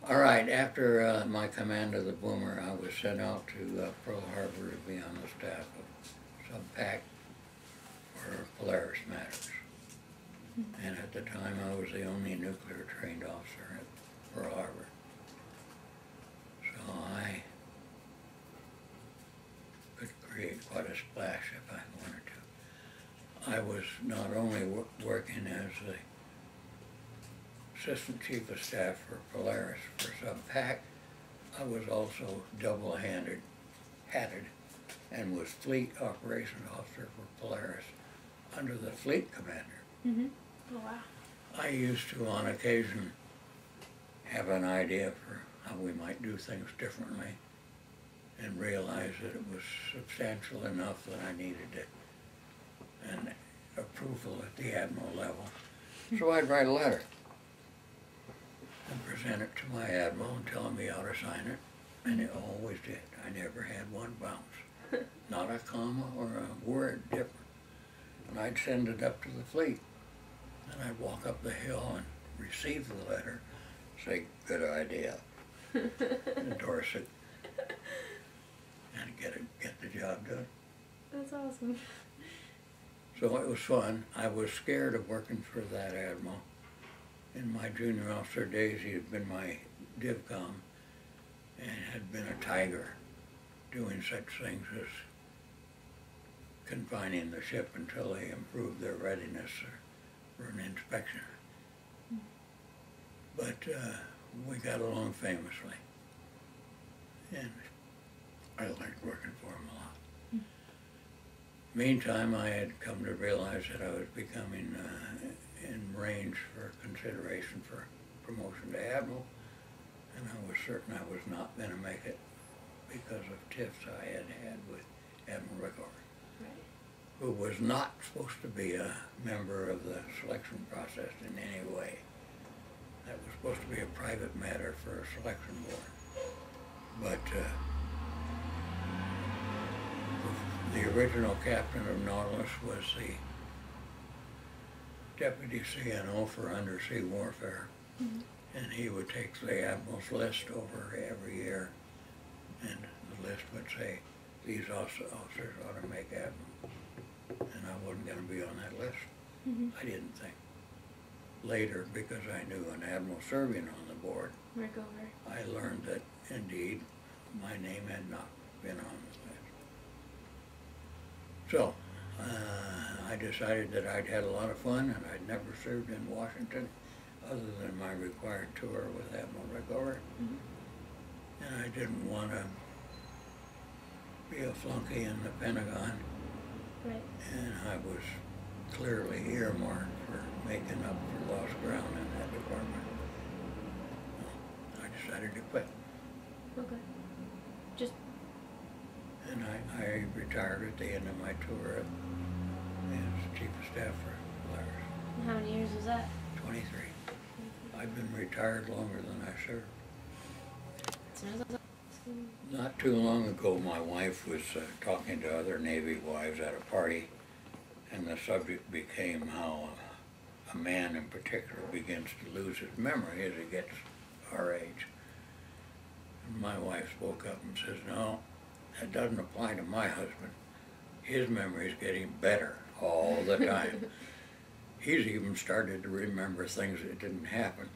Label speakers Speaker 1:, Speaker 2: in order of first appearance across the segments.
Speaker 1: All right, after my command of the Boomer, I was sent out to Pearl Harbor to be on the staff of Sub-PAC for Polaris matters. And at the time, I was the only nuclear trained officer at Pearl Harbor. So I could create quite a splash if I wanted to. I was not only working as the Assistant Chief of Staff for Polaris for Sub-PAC, I was also double-hatted and was Fleet Operations Officer for Polaris under the Fleet Commander.
Speaker 2: Mm-hmm. Oh, wow.
Speaker 1: I used to, on occasion, have an idea for how we might do things differently and realize that it was substantial enough that I needed it and approval at the Admiral level. So I'd write a letter and present it to my Admiral and tell him he ought to sign it, and it always did. I never had one bounce, not a comma or a word different. And I'd send it up to the fleet, and I'd walk up the hill and receive the letter, say, good idea, endorse it, and get the job done.
Speaker 2: That's awesome.
Speaker 1: So it was fun. I was scared of working for that Admiral. In my junior officer days, he had been my DivCom and had been a tiger, doing such things as confining the ship until they improved their readiness for an inspection. But we got along famously, and I liked working for him a lot. Meantime, I had come to realize that I was becoming in range for consideration for promotion to Admiral, and I was certain I was not going to make it because of tiffs I had had with Admiral Rickover, who was not supposed to be a member of the selection process in any way. That was supposed to be a private matter for a selection board. But the original captain of Nautilus was the deputy CNO for undersea warfare, and he would take the Admiral's list over every year, and the list would say, these officers ought to make Admiral, and I wasn't going to be on that list. I didn't think. Later, because I knew an Admiral serving on the board,
Speaker 2: Rickover,
Speaker 1: I learned that, indeed, my name had not been on the list. So, I decided that I'd had a lot of fun, and I'd never served in Washington other than my required tour with Admiral Rickover. And I didn't want to be a flunky in the Pentagon.
Speaker 2: right?
Speaker 1: And I was clearly earmarked for making up for lost ground in that department. So I decided to quit.
Speaker 2: Okay. Just.
Speaker 1: And I retired at the end of my tour as Chief of Staff for Polaris.
Speaker 2: How many years was that?
Speaker 1: 23. I've been retired longer than I served. Not too long ago, my wife was talking to other Navy wives at a party, and the subject became how a man in particular begins to lose his memory as he gets our age. And my wife spoke up and says, no, that doesn't apply to my husband. His memory is getting better all the time. He's even started to remember things that didn't happen.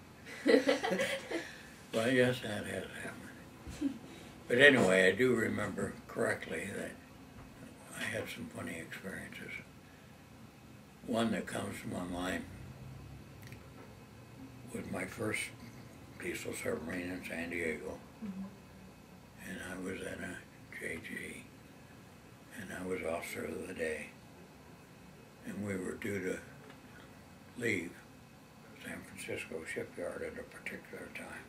Speaker 1: Well, yes, that has happened. But anyway, I do remember correctly that I had some funny experiences. One that comes to my mind was my first diesel submarine in San Diego. And I was at a JG, and I was officer of the day. And we were due to leave San Francisco shipyard at a particular time.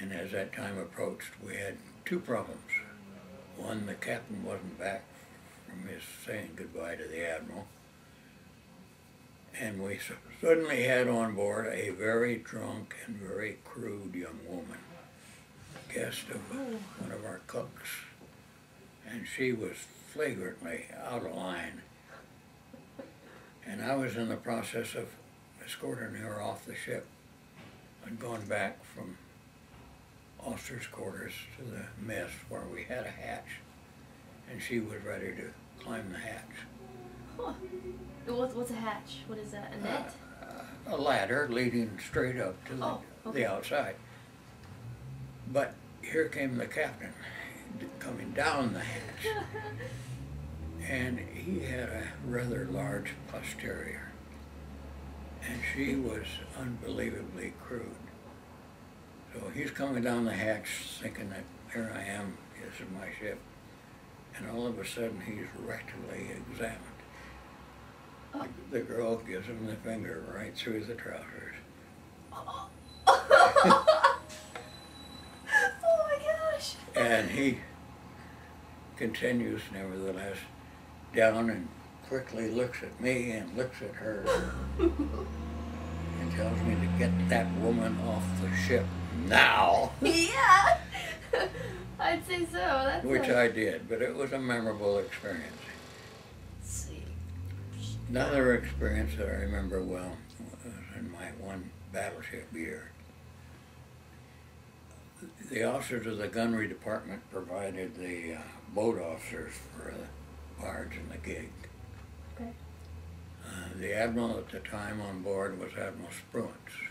Speaker 1: And as that time approached, we had two problems. One, the captain wasn't back from his saying goodbye to the Admiral. And we suddenly had on board a very drunk and very crude young woman, guest of one of our cooks. And she was flagrantly out of line. And I was in the process of escorting her off the ship. I'd gone back from officers' quarters to the mess where we had a hatch, and she was ready to climb the hatch.
Speaker 2: Huh. What's a hatch? What is that? A net?
Speaker 1: A ladder leading straight up to the outside. But here came the captain coming down the hatch, and he had a rather large posterior, and she was unbelievably crude. So he's coming down the hatch thinking that here I am, this is my ship, and all of a sudden he's rectally examined.
Speaker 2: Oh.
Speaker 1: The girl gives him the finger right through the trousers.
Speaker 2: Oh my gosh!
Speaker 1: And he continues, nevertheless, down and quickly looks at me and looks at her and tells me to get that woman off the ship now.
Speaker 2: Yeah! I'd say so. That's
Speaker 1: Which I did, but it was a memorable experience.
Speaker 2: See.
Speaker 1: Another experience that I remember well was in my one battleship year. The officers of the gunnery department provided the boat officers for the barge and the gig.
Speaker 2: Okay.
Speaker 1: The admiral at the time on board was Admiral Spruance.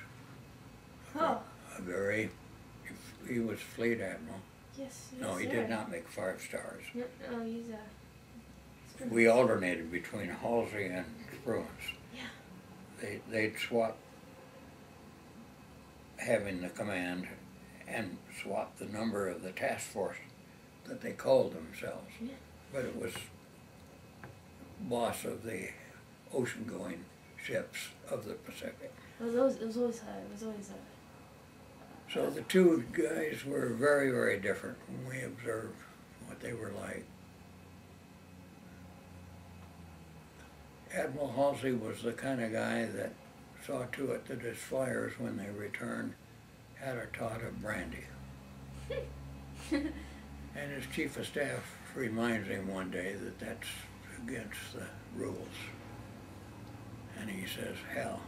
Speaker 2: Oh.
Speaker 1: A very, he was fleet admiral.
Speaker 2: Yes.
Speaker 1: No, he
Speaker 2: sir.
Speaker 1: did not make 5 stars.
Speaker 2: No, he's a.
Speaker 1: We alternated between Halsey and Spruance.
Speaker 2: Yeah.
Speaker 1: They'd swap having the command and swap the number of the task force that they called themselves.
Speaker 2: Yeah.
Speaker 1: But it was boss of the ocean-going ships of the Pacific.
Speaker 2: It was always
Speaker 1: So the two guys were very, very different when we observed what they were like. Admiral Halsey was the kind of guy that saw to it that his flyers, when they returned, had a tot of brandy. And his chief of staff reminds him one day that that's against the rules. And he says, hell,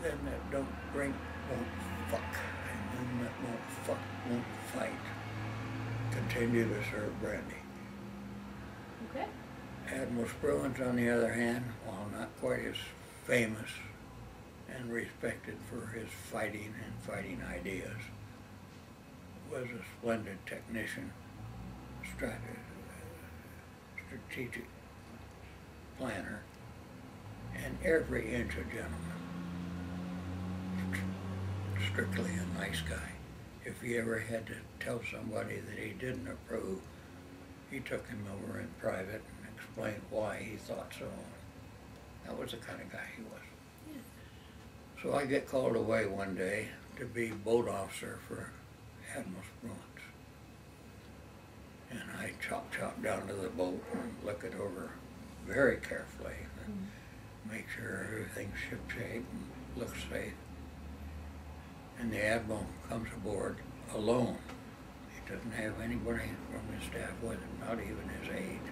Speaker 1: them that don't drink won't fuck, and them that won't fuck won't fight. Continue to serve brandy.
Speaker 2: Okay.
Speaker 1: Admiral Spruance, on the other hand, while not quite as famous and respected for his fighting and fighting ideas, was a splendid technician, strategic planner, and every inch a gentleman. Strictly a nice guy. If he ever had to tell somebody that he didn't approve, he took him over in private and explained why he thought so. That was the kind of guy he was. Yeah. So I get called away one day to be boat officer for Admiral Spruance. And I chop down to the boat and look it over very carefully and make sure everything's shipshape and looks safe. And the Admiral comes aboard alone. He doesn't have anybody from his staff with him, not even his aide.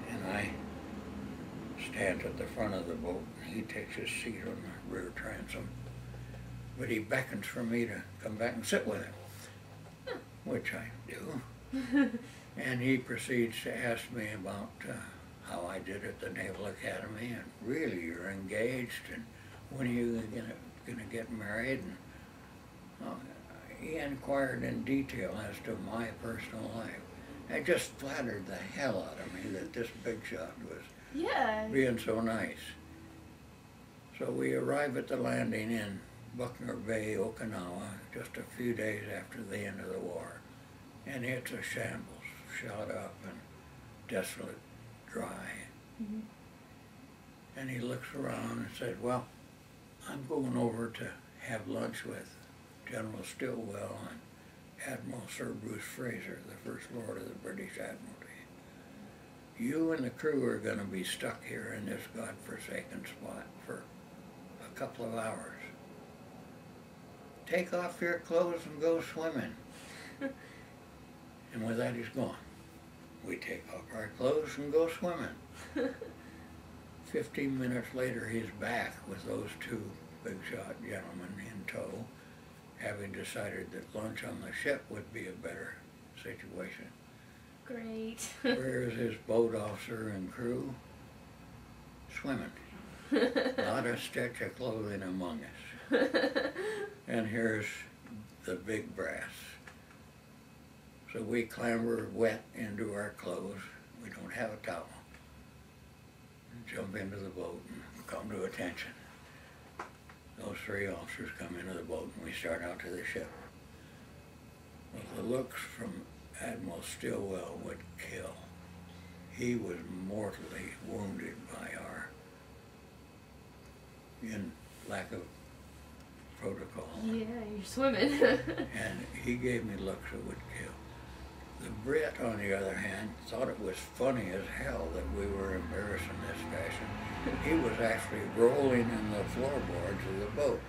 Speaker 1: And I stand at the front of the boat, and he takes his seat on the rear transom. But he beckons for me to come back and sit with him, which I do. And he proceeds to ask me about how I did at the Naval Academy, and really, you're engaged, and when are you going to get married? And he inquired in detail as to my personal life. It just flattered the hell out of me that this big shot was being so nice. So we arrive at the landing in Buckner Bay, Okinawa, just a few days after the end of the war. And it's a shambles, shot up and desolate, dry.
Speaker 2: Mm-hmm.
Speaker 1: And he looks around and said, well, I'm going over to have lunch with General Stilwell and Admiral Sir Bruce Fraser, the First Lord of the British Admiralty. You and the crew are going to be stuck here in this godforsaken spot for a couple of hours. Take off your clothes and go swimming. And with that, he's gone. We take off our clothes and go swimming. 15 minutes later, he's back with those two big shot gentleman in tow, having decided that lunch on the ship would be a better situation.
Speaker 2: Great.
Speaker 1: Whereas his boat officer and crew swimming. Not a stitch of clothing among us. And here's the big brass. So we clamber wet into our clothes. We don't have a towel. Jump into the boat and come to attention. Those three officers come into the boat and we start out to the ship. Well, the looks from Admiral Stilwell would kill. He was mortally wounded by our lack of protocol.
Speaker 2: Yeah, you're swimming.
Speaker 1: And he gave me looks that would kill. The Brit, on the other hand, thought it was funny as hell that we were embarrassed in this fashion. He was actually rolling in the floorboards of the boat.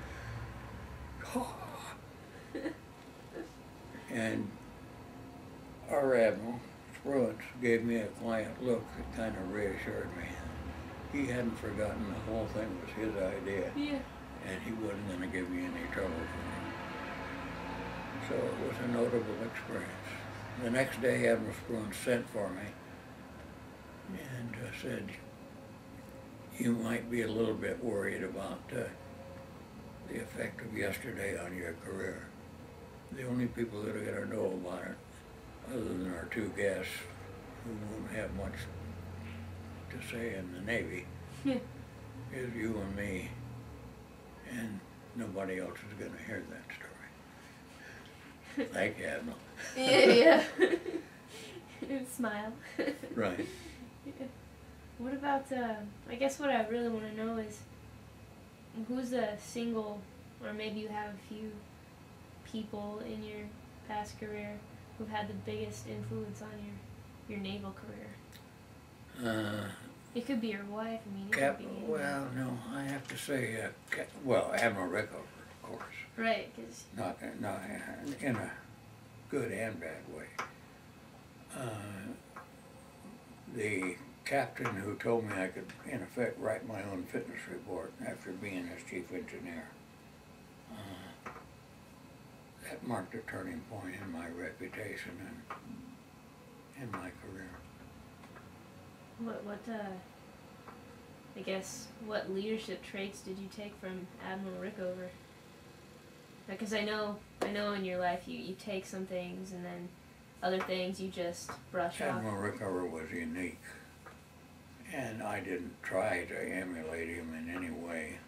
Speaker 1: And our Admiral, Spruance, gave me a quiet look that kind of reassured me. He hadn't forgotten the whole thing was his idea.
Speaker 2: Yeah.
Speaker 1: And he wasn't going to give me any trouble for it. So it was a notable experience. The next day, Admiral Spruance sent for me and said, you might be a little bit worried about the effect of yesterday on your career. The only people that are going to know about it, other than our two guests who won't have much to say in the Navy, is you and me, and nobody else is going to hear that story. Thank you, Admiral.
Speaker 2: Yeah. Smile.
Speaker 1: Right.
Speaker 2: Yeah. What about, I guess what I really want to know is, who's a single, or maybe you have a few people in your past career who've had the biggest influence on your naval career? It could be your wife, I mean, it could be anyone.
Speaker 1: Well, no, I have to say, well, Admiral Rickover, of course.
Speaker 2: Right, because...
Speaker 1: Not in a good and bad way. The captain who told me I could, in effect, write my own fitness report after being his chief engineer, that marked a turning point in my reputation and in my career.
Speaker 2: I guess, what leadership traits did you take from Admiral Rickover? Because I know in your life you take some things and then other things you just brush off.
Speaker 1: Admiral Rickover was unique, and I didn't try to emulate him in any way.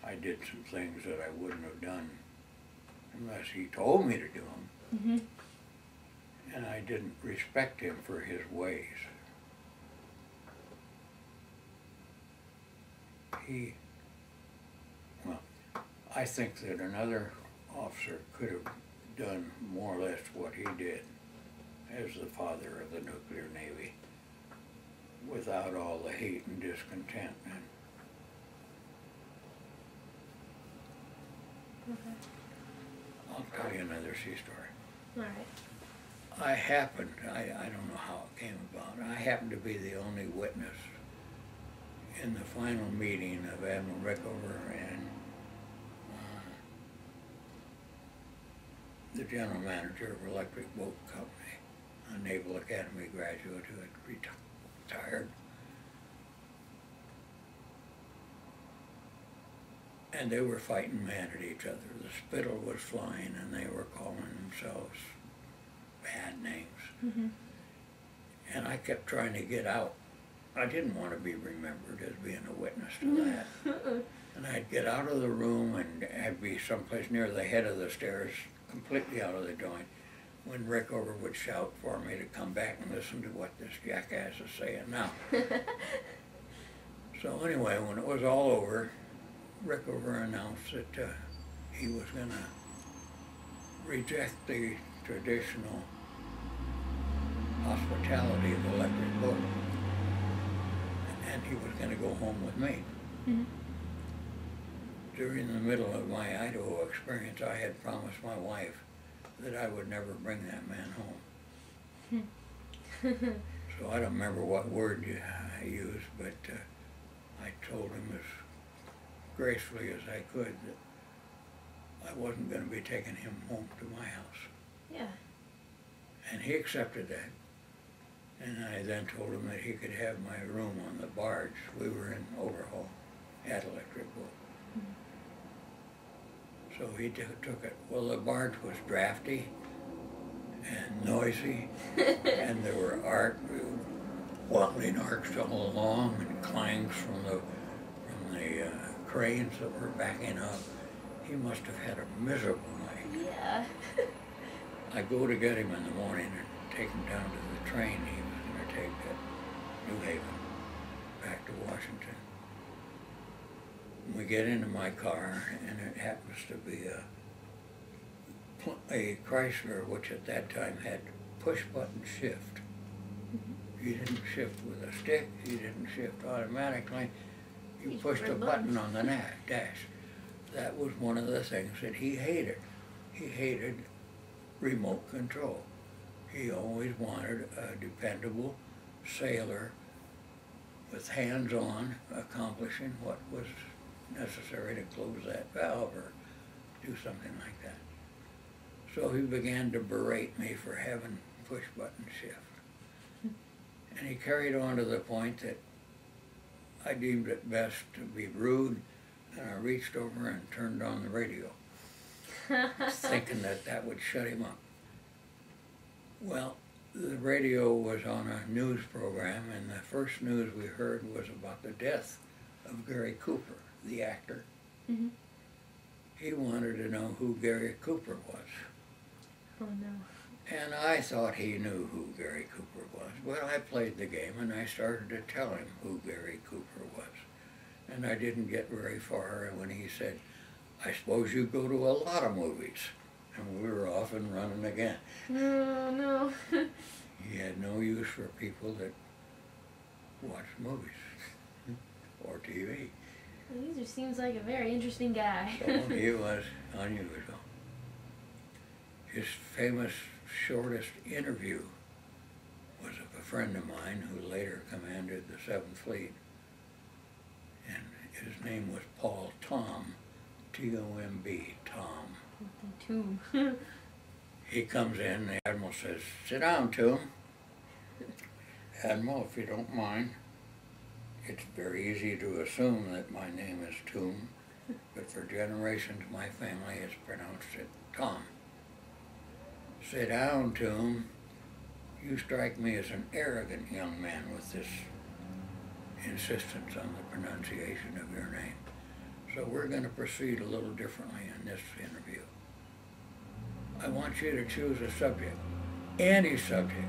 Speaker 1: I did some things that I wouldn't have done unless he told me to do them.
Speaker 2: Mm-hmm.
Speaker 1: And I didn't respect him for his ways. Well, I think that another officer could have done more or less what he did as the father of the nuclear navy without all the hate and discontent.
Speaker 2: Okay.
Speaker 1: I'll tell you another sea story.
Speaker 2: All right.
Speaker 1: I don't know how it came about, I happened to be the only witness in the final meeting of Admiral Rickover and the general manager of Electric Boat Company, a Naval Academy graduate who had retired. And they were fighting mad at each other. The spittle was flying and they were calling themselves bad names.
Speaker 2: Mm-hmm.
Speaker 1: And I kept trying to get out. I didn't want to be remembered as being a witness to that. And I'd get out of the room and I'd be someplace near the head of the stairs, completely out of the joint, when Rickover would shout for me to come back and listen to what this jackass is saying now. So anyway, when it was all over, Rickover announced that he was going to reject the traditional hospitality of the Electric Boat, and he was going to go home with me.
Speaker 2: Mm-hmm.
Speaker 1: During the middle of my Idaho experience, I had promised my wife that I would never bring that man home. So I don't remember what word I used, but I told him as gracefully as I could that I wasn't going to be taking him home to my house.
Speaker 2: Yeah.
Speaker 1: And he accepted that. And I then told him that he could have my room on the barge. We were in overhaul at Electric Boat. So he took it. Well, the barge was drafty and noisy, and there were waddling arcs all along and clangs from the cranes that were backing up. He must have had a miserable night.
Speaker 2: Yeah.
Speaker 1: I go to get him in the morning and take him down to the train he was going to take at New Haven back to Washington. We get into my car, and it happens to be a Chrysler, which at that time had push-button shift. You didn't shift with a stick, you didn't shift automatically, you pushed a button on the dash. That was one of the things that he hated. He hated remote control. He always wanted a dependable sailor with hands-on accomplishing what was necessary to close that valve or do something like that. So he began to berate me for having push-button shift. And he carried on to the point that I deemed it best to be rude, and I reached over and turned on the radio, thinking that that would shut him up. Well, the radio was on a news program, and the first news we heard was about the death of Gary Cooper, the actor.
Speaker 2: Mm-hmm.
Speaker 1: He wanted to know who Gary Cooper was.
Speaker 2: Oh no.
Speaker 1: And I thought he knew who Gary Cooper was. But I played the game and I started to tell him who Gary Cooper was. And I didn't get very far when he said, "I suppose you go to a lot of movies." And we were off and running again.
Speaker 2: No, no.
Speaker 1: He had no use for people that watch movies or TV.
Speaker 2: Well, he just seems like a very interesting guy.
Speaker 1: So he was unusual. His famous shortest interview was of a friend of mine who later commanded the 7th Fleet. And his name was Paul Tom, T-O-M-B, Tom.
Speaker 2: Tomb.
Speaker 1: He comes in, the Admiral says, "Sit down, Tomb." "Admiral, if you don't mind, it's very easy to assume that my name is Tomb, but for generations my family has pronounced it Tom." "Sit down, Tomb. You strike me as an arrogant young man with this insistence on the pronunciation of your name. So we're going to proceed a little differently in this interview. I want you to choose a subject, any subject,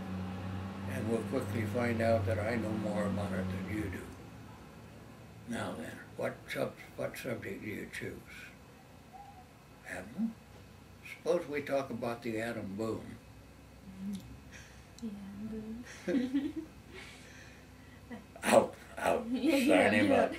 Speaker 1: and we'll quickly find out that I know more about it than you do. Now then, what subject do you choose?" "Admiral, suppose we talk about the atom boom."
Speaker 2: Yeah, boom.
Speaker 1: Out,
Speaker 2: Yeah,
Speaker 1: sign him
Speaker 2: yeah.
Speaker 1: up.